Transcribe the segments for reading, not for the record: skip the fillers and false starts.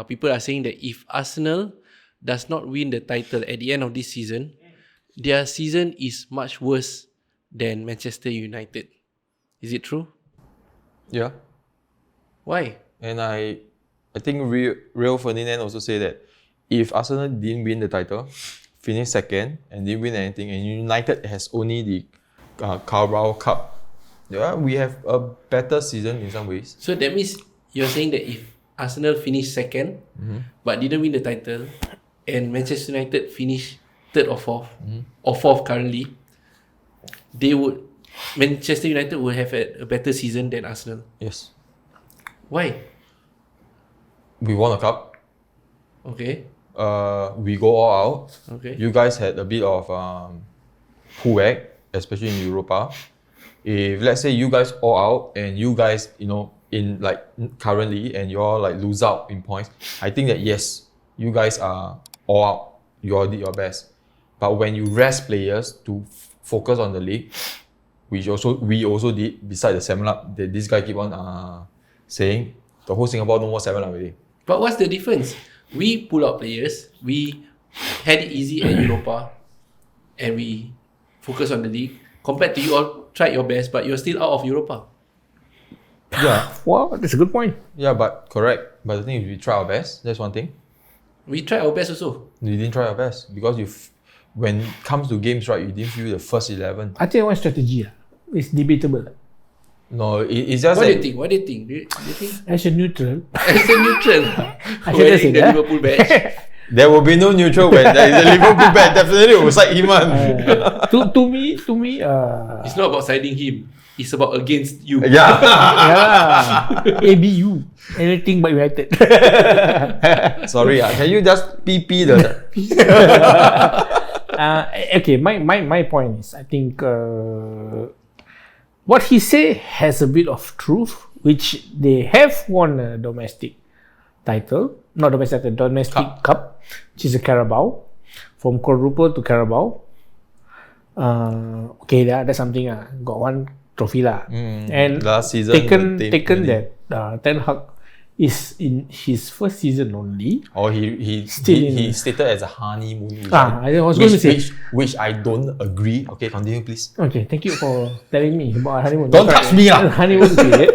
people are saying that if Arsenal does not win the title at the end of this season, their season is much worse than Manchester United. Is it true? Yeah. Why? And I think Rio Ferdinand also say that if Arsenal didn't win the title, finished second, and didn't win anything, and United has only the Carabao Cup, yeah, we have a better season in some ways. So that means you're saying that if Arsenal finished second, but didn't win the title, and Manchester United finished third or fourth, or fourth currently, Manchester United would have a better season than Arsenal. Yes. Why? We won a cup. Okay. We go all out. Okay. You guys had a bit of pullback, especially in Europa. If let's say you guys all out and you guys, in like currently, and you all like lose out in points, I think that yes, you guys are all out. You all did your best. But when you rest players to focus on the league, which we also did, beside the 7-up, that this guy keep on saying, the whole Singapore no more 7-up already. But what's the difference? We pull out players, we had it easy at Europa, and we focus on the league. Compared to you all tried your best, but you're still out of Europa. Yeah. Well, that's a good point. Yeah, but correct. But the thing is, we try our best. That's one thing. We tried our best also. You didn't try our best because when it comes to games, right, you didn't feel the first 11. I think one strategy is debatable. No, it's just What do that. you think? What do you think? Do you think? As a neutral, As a neutral, I should just say wearing the that. Liverpool badge. There will be no neutral when there is a Liverpool bet. Definitely will side him on. to me, It's not about siding him. It's about against you. Yeah. ABU, anything but United. Sorry, can you just PP the? Okay, my point is, I think what he say has a bit of truth, which they have won a domestic title, not domestic title, domestic cup, which is a Carabao, from quadruple to Carabao. Okay, that's something. Got one trophy lah. And last season taken that Ten Hag is in his first season only. Or he stated as a honeymoon. I was going to say which I don't agree. Okay, continue please. Okay, thank you for telling me about honeymoon. Don't touch me lah. Honeymoon period.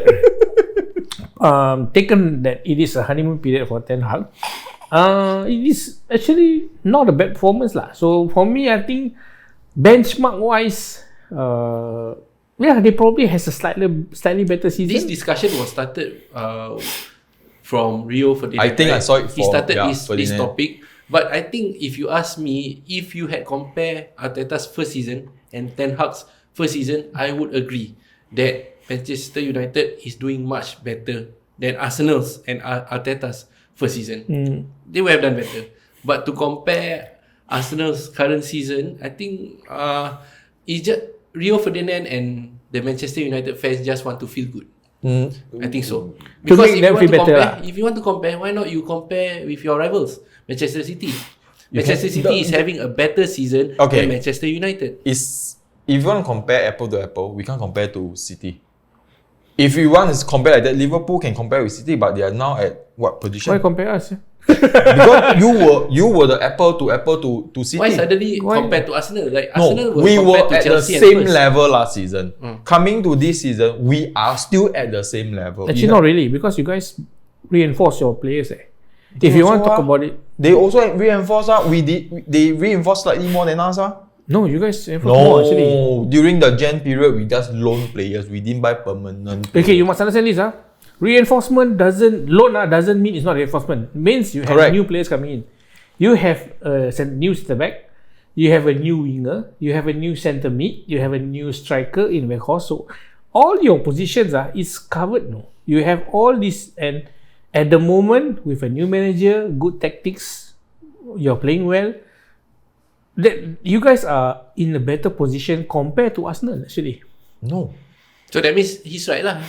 Taken that it is a honeymoon period for Ten Hag. It is actually not a bad performance lah. So for me, I think benchmark wise, they probably has a slightly better season. This discussion was started from Rio Ferdinand. I think I saw it. He started this Ferdinand. topic, but I think if you ask me, if you had compared Arteta's first season and Ten Hag's first season, I would agree that Manchester United is doing much better than Arsenal's and Arteta's first season. They would have done better. But to compare Arsenal's current season, I think it's just Rio Ferdinand and the Manchester United fans just want to feel good. I think so. Because if you want to compare, why not you compare with your rivals, Manchester City? Manchester City is having a better season than Manchester United. If you want to compare apple to apple, we can't compare to City. If you want to compare like that, Liverpool can compare with City, but they are now at what position? Why compare us? Because you were the apple to City. Why suddenly compared to Arsenal? No, we were at the same level last season. Coming to this season, we are still at the same level. Actually, not really, because you guys reinforce your players. If you want to talk about it, they also reinforced. They reinforced slightly more than us. No, you guys reinforce more actually. During the Jan period, we just loan players. We didn't buy permanent. Okay, you must understand this. Reinforcement doesn't mean it's not reinforcement. It means you have new players coming in. You have a new centre back, you have a new winger, you have a new centre mid, you have a new striker in Weghorst. So all your positions is covered. No, you have all this, and at the moment with a new manager, good tactics, you're playing well. That you guys are in a better position compared to Arsenal actually. No. So that means he's right lah.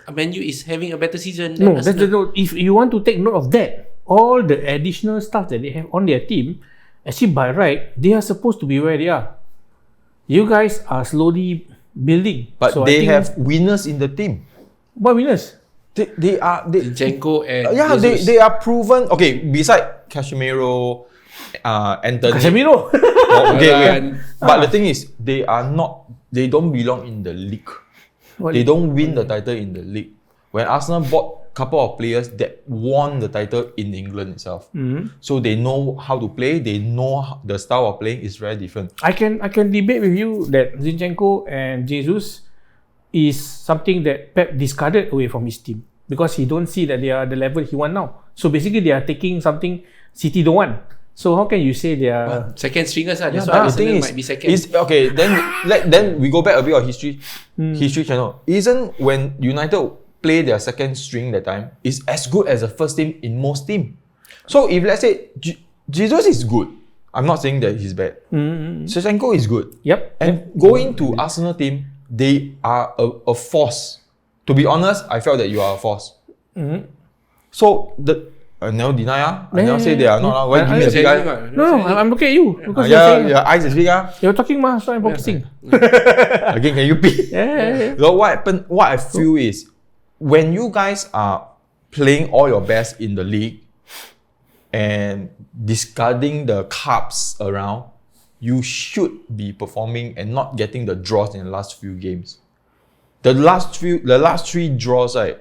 Man U is having a better season. No, that's the note. If you want to take note of that, all the additional stuff that they have on their team, actually by right, they are supposed to be where they are. You guys are slowly building. But so they have winners in the team. What winners? They are Zinchenko and yeah, Jesus. they are proven. Okay, beside Casemiro, Anthony. Casemiro. Oh, okay, wait. Varane. But the thing is, they are not. They don't belong in the league. What They league? don't win the title in the league. When Arsenal bought a couple of players that won the title in England itself, so they know how to play. They know the style of playing is very different. I can debate with you that Zinchenko and Jesus is something that Pep discarded away from his team because he don't see that they are the level he want now. So basically, they are taking something City don't want. So how can you say they are? Second stringers lah. That's But why the thing Arsenal is, might be second. okay. Then we go back a bit of history. History channel. Isn't when United play their second string that time is as good as the first team in most team. So if let's say Jesus is good, I'm not saying that he's bad. Zinchenko is good. Yep. And going to Arsenal team, they are a force. To be honest, I felt that you are a force. So I never deny. I never say they are not. Why give me a big eye? No, I'm looking at you because you're Yeah, saying your eyes is big. you're talking, so I'm focusing. Again, can you pee? Yeah. So what happened? What I feel is when you guys are playing all your best in the league and discarding the cups around, you should be performing and not getting the draws in the last few games. The last three draws, right,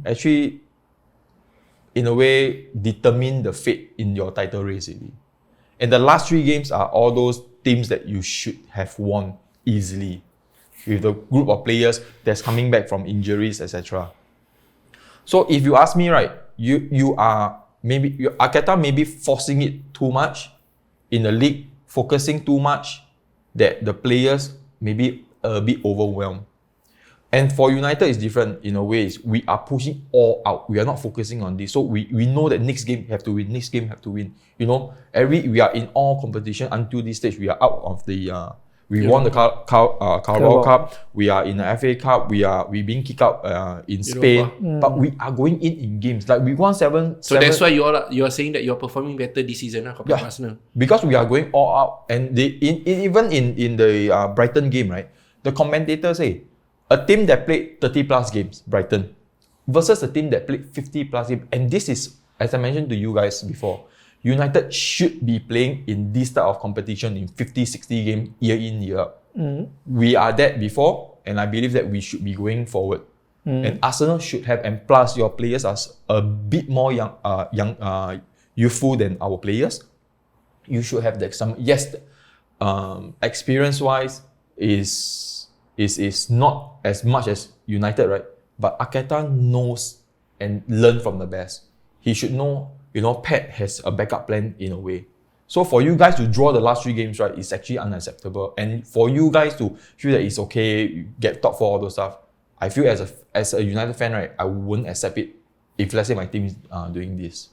actually, in a way, determine the fate in your title race. Really. And the last 3 games are all those teams that you should have won easily, with the group of players that's coming back from injuries, etc. So if you ask me, right, Arteta maybe forcing it too much in the league, focusing too much, that the players maybe a bit overwhelmed. And for United, it's different in a way. We are pushing all out. We are not focusing on this. So we know that next game have to win. Next game have to win. You know, we are in all competition until this stage. We are out of the. We won the Carabao Cup. We are in the FA Cup. We being kicked out in Spain. But we are going in games like we won 7. So that's why you are saying that you are performing better this season compared to Arsenal. Because we are going all out, and even in the Brighton game, right? The commentators say a team that played 30 plus games, Brighton, versus a team that played 50 plus games, and this is, as I mentioned to you guys before, United should be playing in this type of competition in 50, 60 games year in, year out. We are that before, and I believe that we should be going forward. And Arsenal should have, and plus your players are a bit more youthful than our players. You should have some, yes, experience-wise is not as much as United, right? But Arteta knows and learn from the best. He should know, Pep has a backup plan in a way. So for you guys to draw the last 3 games, right, it's actually unacceptable. And for you guys to feel that it's okay, you get top 4, all those stuff, I feel as a United fan, right, I wouldn't accept it if let's say my team is doing this.